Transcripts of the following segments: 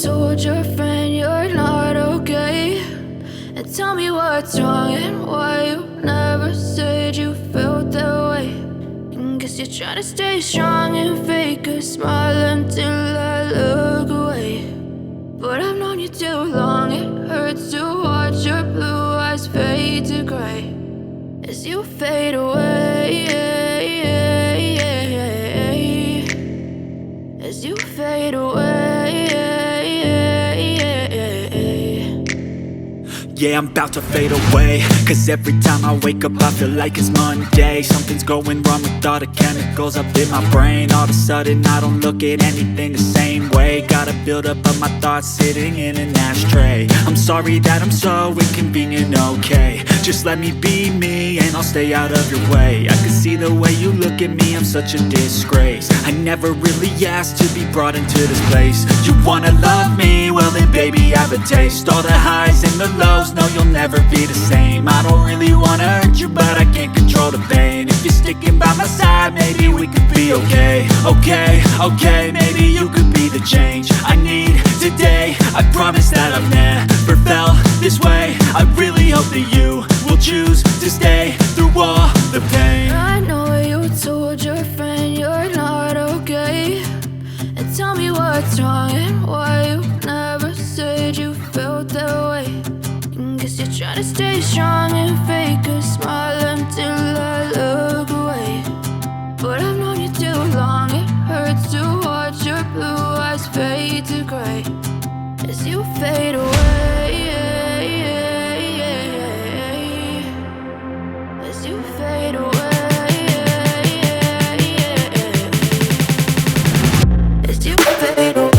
told your friend you're not okay, and tell me what's wrong and why you never said you felt that way. And guess you're trying to stay strong and fake a smile until I look away. But I've known you too long, it hurts to watch your blue eyes fade to gray as you fade away, as you fade away. Yeah, I'm about to fade away, 'cause every time I wake up I feel like it's Monday. Something's going wrong with all the chemicals up in my brain. All of a sudden I don't look at anything the same way. Gotta build up of my thoughts sitting in an ashtray. I'm sorry that I'm so inconvenient, okay? Just let me be me and I'll stay out of your way. I can see the way you look at me, I'm such a disgrace. I never really asked to be brought into this place. You wanna love me? Well then baby have a taste. All the highs and the lows, no you'll never be the same. I don't really wanna hurt you but I can't control the pain. If you're sticking by my side maybe we could be okay. Okay, maybe you could be the change I need today. I promise that I've never felt this way. I really hope that you will choose to stay through all the pain. I know you told your friend you're not okay, and tell me what's wrong and why you never said you felt that way. And guess you're trying to stay strong and fake a smile until I look away. But I've known you too long, it hurts to watch your blue eyes fade to gray as you fade away, as you fade away, as you fade away.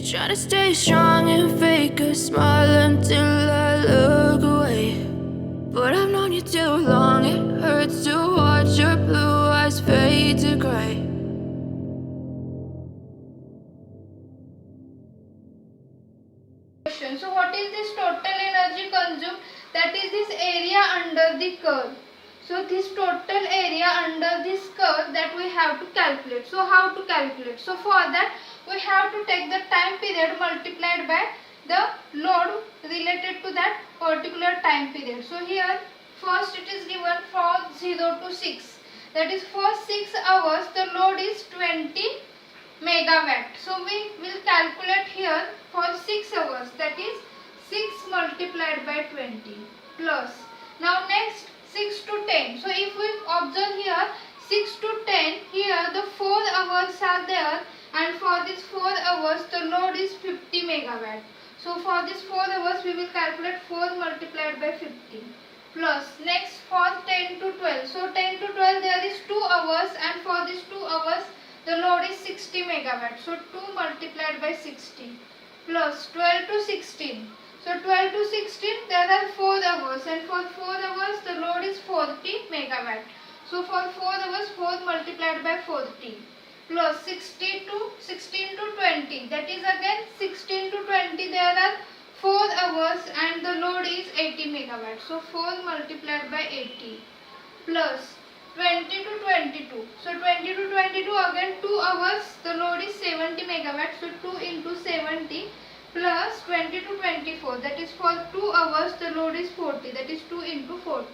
Try to stay strong and fake a smile until I look away. But I've known you too long, it hurts to watch your blue eyes fade to gray. So what is this total energy consumed? That is this area under the curve. So this total area under this curve that we have to calculate. So how to calculate? So for that we have to take the time period multiplied by the load related to that particular time period. So here first it is given from 0 to 6. That is for 6 hours the load is 20 megawatt. So we will calculate here for 6 hours, that is 6 multiplied by 20 plus. Now next 6 to 10. So if we observe here 6 to 10, here the 4 hours are there, and for these 4 hours the load is 50 megawatt. So for this 4 hours we will calculate 4 multiplied by 50 plus next for 10 to 12. So 10 to 12 there is 2 hours and for these 2 hours the load is 60 megawatt. So 2 multiplied by 60 plus 12 to 16. So 12 to 16 there are 4 hours and for 4 hours the load is 40 megawatt. So for 4 hours 4 multiplied by 40 plus 16 to 20, that is again 16 to 20 there are 4 hours and the load is 80 megawatt. So 4 multiplied by 80 plus 20 to 22. So 20 to 22 again 2 hours the load is 70 megawatt. So 2 into 70 plus 20 to 24, that is for 2 hours the load is 40, that is 2 into 40.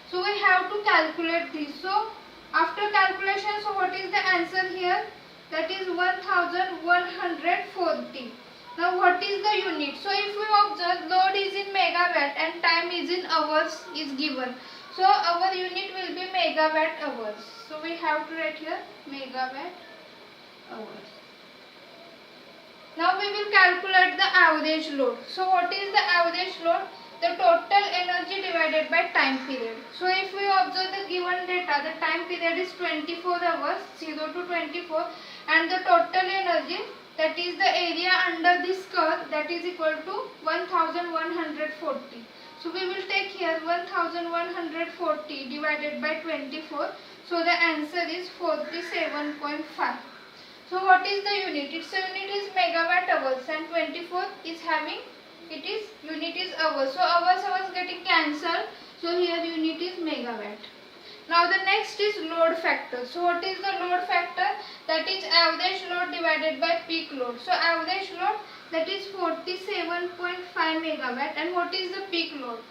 So we have to calculate this. So after calculation, so what is the answer here? That is 1140. Now what is the unit? So if we observe load is in megawatt and time is in hours is given. So our unit will be megawatt hours. So we have to write here megawatt hours. Now we will calculate the average load. So what is the average load? The total energy divided by time period. So if we observe the given data, the time period is 24 hours, 0 to 24, and the total energy, that is the area under this curve, that is equal to 1140. So we will take here 1140 divided by 24. So the answer is 47.5. So what is the unit? Its unit is megawatt hours and 24 is having, it is unit is hours. So hours getting cancelled. So here unit is megawatt. Now the next is load factor. So what is the load factor? That is average load divided by peak load. So average load, that is 47.5 megawatt, and what is the peak load?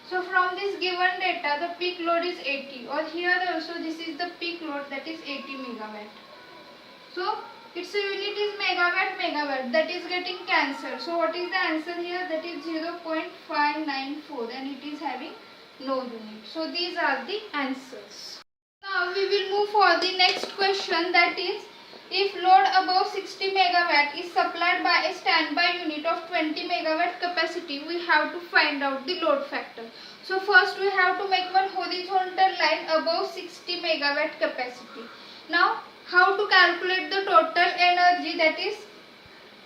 So from this given data the peak load is 80, or here also this is the peak load, that is 80 megawatt. So its unit is megawatt, that is getting cancelled. So what is the answer here? That is 0.594 and it is having no unit. So these are the answers. Now we will move for the next question, that is if load above 60 megawatt is supplied by a standby unit of 20 megawatt capacity, we have to find out the load factor. So first we have to make one horizontal line above 60 megawatt capacity. Now how to calculate the total energy, that is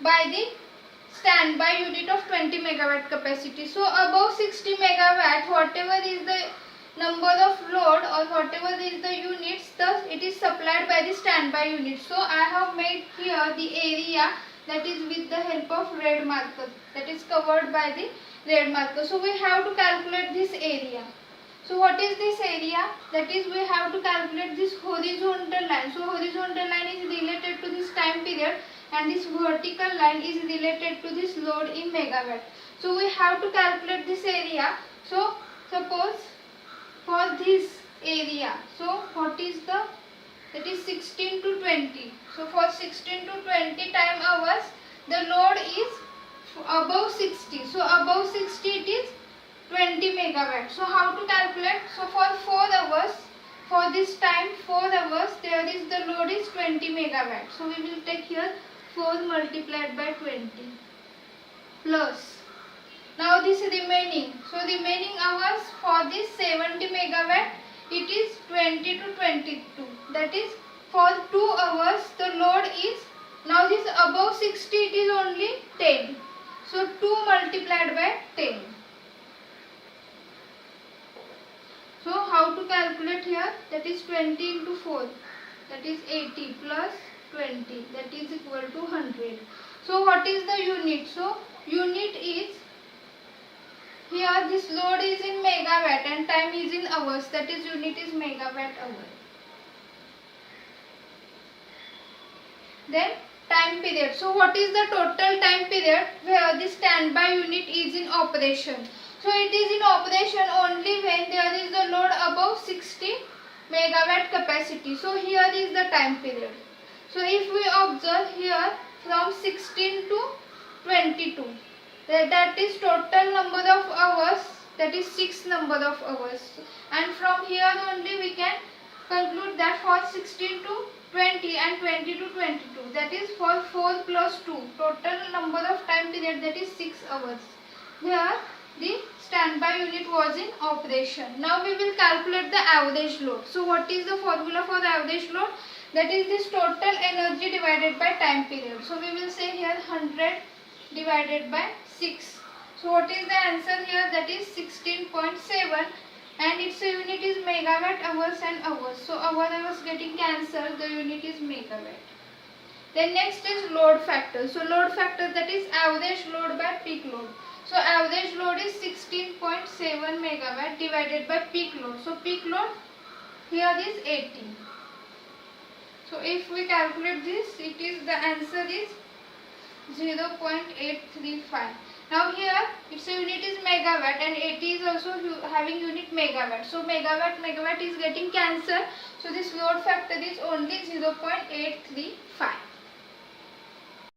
by the standby unit of 20 megawatt capacity. So above 60 megawatt, whatever is the number of load or whatever is the units, thus it is supplied by the standby unit. So I have made here the area, that is with the help of red marker, that is covered by the red marker. So we have to calculate this area. So what is this area? That is we have to calculate this horizontal line. So horizontal line is related to this time period and this vertical line is related to this load in megawatt. So we have to calculate this area. So suppose for this area, so what is the, that is 16 to 20. So for 16 to 20 time hours the load is above 60. So above 60 it is 20 megawatt. So how to calculate? So for 4 hours, for this time 4 hours, there is the load is 20 megawatt. So we will take here 4 multiplied by 20 plus. Now this remaining. So remaining hours for this 70 megawatt, it is 20 to 22. That is for 2 hours the load is, now this above 60 it is only 10. So 2 multiplied by 10. So how to calculate here? That is 20 into 4, that is 80 plus 20, that is equal to 100. So what is the unit? So unit is, here this load is in megawatt and time is in hours, that is unit is megawatt hour. Then time period. So what is the total time period where the standby unit is in operation? So it is in operation only when there is the load above 60 megawatt capacity. So here is the time period. So if we observe here from 16 to 22, that is total number of hours, that is 6 number of hours. And from here only we can conclude that for 16 to 20 and 20 to 22. That is for 4 plus 2. Total number of time period, that is 6 hours. Here the standby unit was in operation. Now we will calculate the average load. So what is the formula for the average load? That is this total energy divided by time period. So we will say here 100 divided by 6. So what is the answer here? That is 16.7, and its unit is megawatt hours and hours. So hour I was getting cancelled, the unit is megawatt. Then next is load factor. So load factor, that is average load by peak load. So average load is 16.7 megawatt divided by peak load. So peak load here is 80. So if we calculate this, it is the answer is 0.835. Now here its unit is megawatt and 80 is also having unit megawatt. So megawatt is getting cancelled. So this load factor is only 0.835.